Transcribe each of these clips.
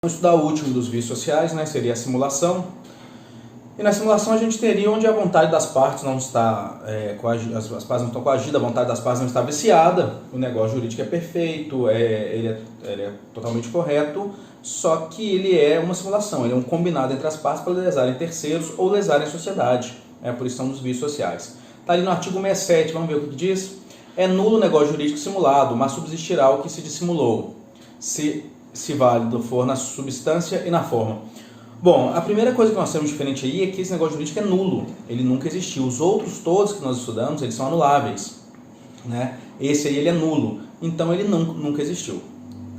Vamos estudar o último dos vícios sociais, né? Seria a simulação. E na simulação a gente teria onde a vontade das partes não está as partes não estão coagidas, a vontade das partes não está viciada, o negócio jurídico é perfeito, ele é totalmente correto, só que ele é uma simulação, ele é um combinado entre as partes para lesarem terceiros ou lesarem a sociedade, por isso são dos vícios sociais. Está ali no artigo 67, vamos ver o que diz? É nulo o negócio jurídico simulado, mas subsistirá o que se dissimulou, se válido for na substância e na forma. Bom, a primeira coisa que nós temos diferente aí é que esse negócio jurídico é nulo, ele nunca existiu. Os outros todos que nós estudamos, eles são anuláveis, né? Esse aí ele é nulo, então ele nunca existiu,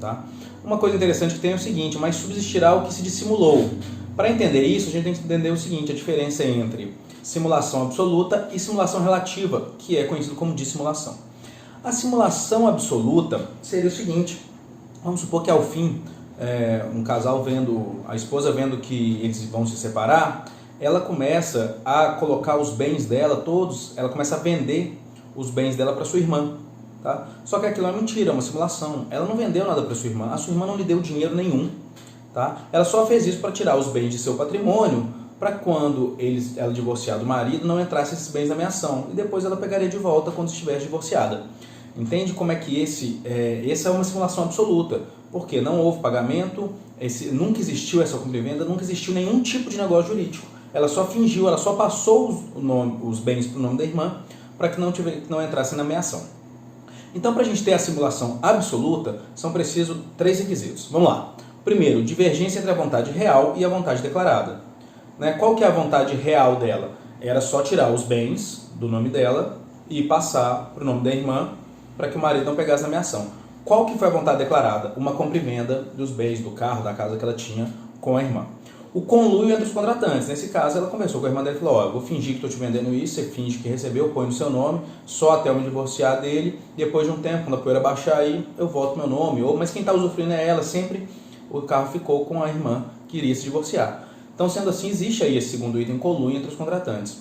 tá? Uma coisa interessante que tem é o seguinte, mas subsistirá o que se dissimulou. Para entender isso, a gente tem que entender o seguinte, a diferença entre simulação absoluta e simulação relativa, que é conhecido como dissimulação. A simulação absoluta seria o seguinte, vamos supor que ao fim, um casal a esposa vendo que eles vão se separar, ela começa a colocar os bens dela todos, ela começa a vender os bens dela para sua irmã, tá? Só que aquilo é mentira, é uma simulação. Ela não vendeu nada para sua irmã, a sua irmã não lhe deu dinheiro nenhum, tá? Ela só fez isso para tirar os bens de seu patrimônio, para quando ela divorciar do marido, não entrasse esses bens na minha ação, e depois ela pegaria de volta quando estivesse divorciada. Entende como é que essa é uma simulação absoluta? Porque não houve pagamento, nunca existiu essa compra e venda, nunca existiu nenhum tipo de negócio jurídico. Ela só fingiu, ela só passou os bens para o nome da irmã para que não entrasse na meação. Então, para a gente ter a simulação absoluta, são precisos 3 requisitos. Vamos lá. Primeiro, divergência entre a vontade real e a vontade declarada. Né? Qual que é a vontade real dela? Era só tirar os bens do nome dela e passar para o nome da irmã para que o marido não pegasse na meação. Qual que foi a vontade declarada? Uma compra e venda dos bens, do carro, da casa que ela tinha com a irmã. O conluio entre os contratantes. Nesse caso, ela conversou com a irmã dele e falou, eu vou fingir que estou te vendendo isso, você finge que recebeu, põe no seu nome, só até eu me divorciar dele, depois de um tempo, quando a poeira baixar aí, eu volto meu nome, mas quem está usufruindo é ela, sempre o carro ficou com a irmã que iria se divorciar. Então, sendo assim, existe aí esse segundo item, conluio entre os contratantes.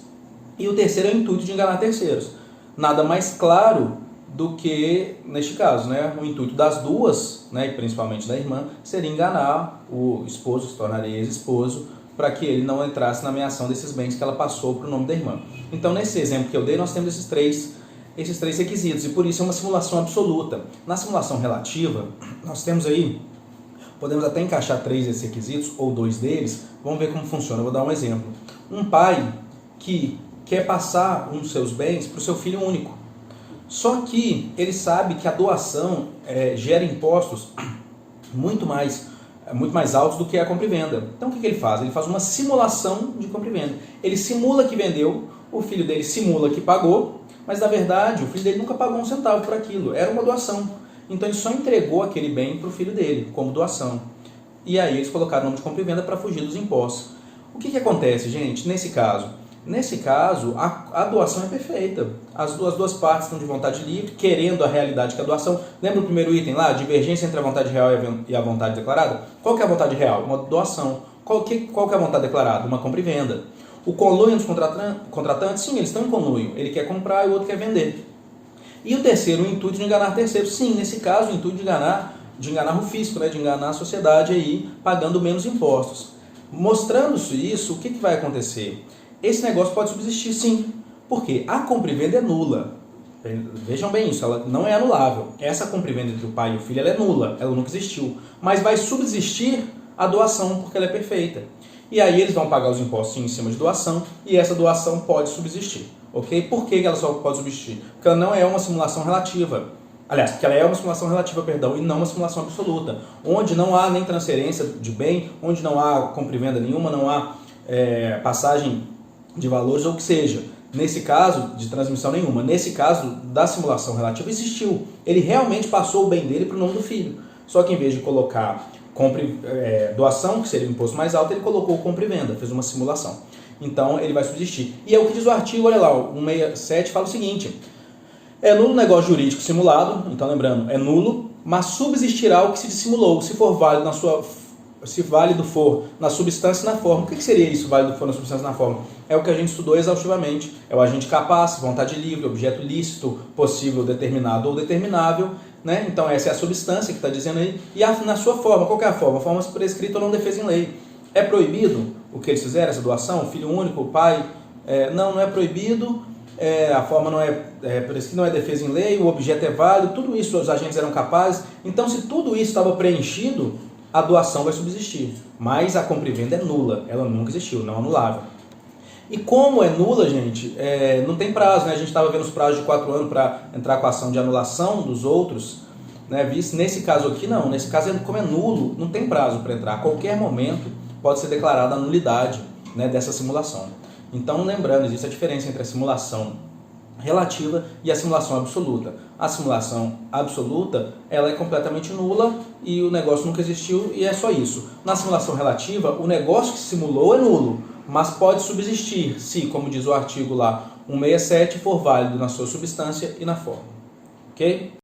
E o terceiro é o intuito de enganar terceiros. Nada mais claro do que, neste caso, né, o intuito das duas, né, e principalmente da irmã, seria enganar o esposo, se tornaria ex-esposo, para que ele não entrasse na meação desses bens que ela passou para o nome da irmã. Então, nesse exemplo que eu dei, nós temos esses três requisitos, e por isso é uma simulação absoluta. Na simulação relativa, nós temos aí, podemos até encaixar 3 desses requisitos, ou 2 deles, vamos ver como funciona. Eu vou dar um exemplo. Um pai que quer passar um dos seus bens para o seu filho único, só que ele sabe que a doação gera impostos muito mais altos do que a compra e venda. Então o que ele faz? Ele faz uma simulação de compra e venda. Ele simula que vendeu, o filho dele simula que pagou, mas na verdade o filho dele nunca pagou um centavo por aquilo, era uma doação. Então ele só entregou aquele bem para o filho dele, como doação. E aí eles colocaram o nome de compra e venda para fugir dos impostos. O que acontece, gente, nesse caso? Nesse caso, a doação é perfeita. As duas partes estão de vontade livre, querendo a realidade que é a doação. Lembra o primeiro item lá? Divergência entre a vontade real e a vontade declarada? Qual que é a vontade real? Uma doação. Qual que é a vontade declarada? Uma compra e venda. O conluio dos contratantes, sim, eles estão em conluio. Ele quer comprar e o outro quer vender. E o terceiro, o intuito de enganar terceiros. Sim, nesse caso, o intuito de enganar o fisco, né? De enganar a sociedade aí, pagando menos impostos. Mostrando-se isso, o que vai acontecer? Esse negócio pode subsistir sim, porque a compra e venda é nula. Vejam bem isso, ela não é anulável. Essa compra e venda entre o pai e o filho ela é nula, ela nunca existiu. Mas vai subsistir a doação, porque ela é perfeita. E aí eles vão pagar os impostos em cima de doação, e essa doação pode subsistir. Ok? Por que ela só pode subsistir? Porque ela não é uma simulação relativa. Aliás, porque ela é uma simulação relativa, e não uma simulação absoluta. Onde não há nem transferência de bem, onde não há compra e venda nenhuma, não há passagem de valores ou que seja, nesse caso de transmissão nenhuma, nesse caso da simulação relativa existiu, ele realmente passou o bem dele para o nome do filho, só que em vez de colocar doação, que seria o imposto mais alto, ele colocou compra e venda, fez uma simulação, então ele vai subsistir, e é o que diz o artigo, olha lá, o 167 fala o seguinte, é nulo o negócio jurídico simulado, então lembrando, é nulo, mas subsistirá o que se dissimulou, se for válido se válido for na substância e na forma. O que seria isso, válido for na substância e na forma? É o que a gente estudou exaustivamente. É o agente capaz, vontade livre, objeto lícito, possível, determinado ou determinável, né? Então essa é a substância que está dizendo aí. E na sua forma, qual que é a forma? A forma prescrita ou não defesa em lei. É proibido o que eles fizeram, essa doação? Filho único, pai? Não é proibido. A forma não não é defesa em lei, o objeto é válido, tudo isso os agentes eram capazes. Então, se tudo isso estava preenchido, a doação vai subsistir. Mas a compra e venda é nula, ela nunca existiu, não anulável. E como é nula, gente, não tem prazo, né? A gente estava vendo os prazos de 4 anos para entrar com a ação de anulação dos outros, né? Nesse caso aqui não, nesse caso como é nulo, não tem prazo para entrar. A qualquer momento pode ser declarada a nulidade, né, dessa simulação. Então, lembrando, existe a diferença entre a simulação relativa e a simulação absoluta. A simulação absoluta, ela é completamente nula e o negócio nunca existiu e é só isso. Na simulação relativa, o negócio que se simulou é nulo, mas pode subsistir se, como diz o artigo lá 167, for válido na sua substância e na forma. Ok?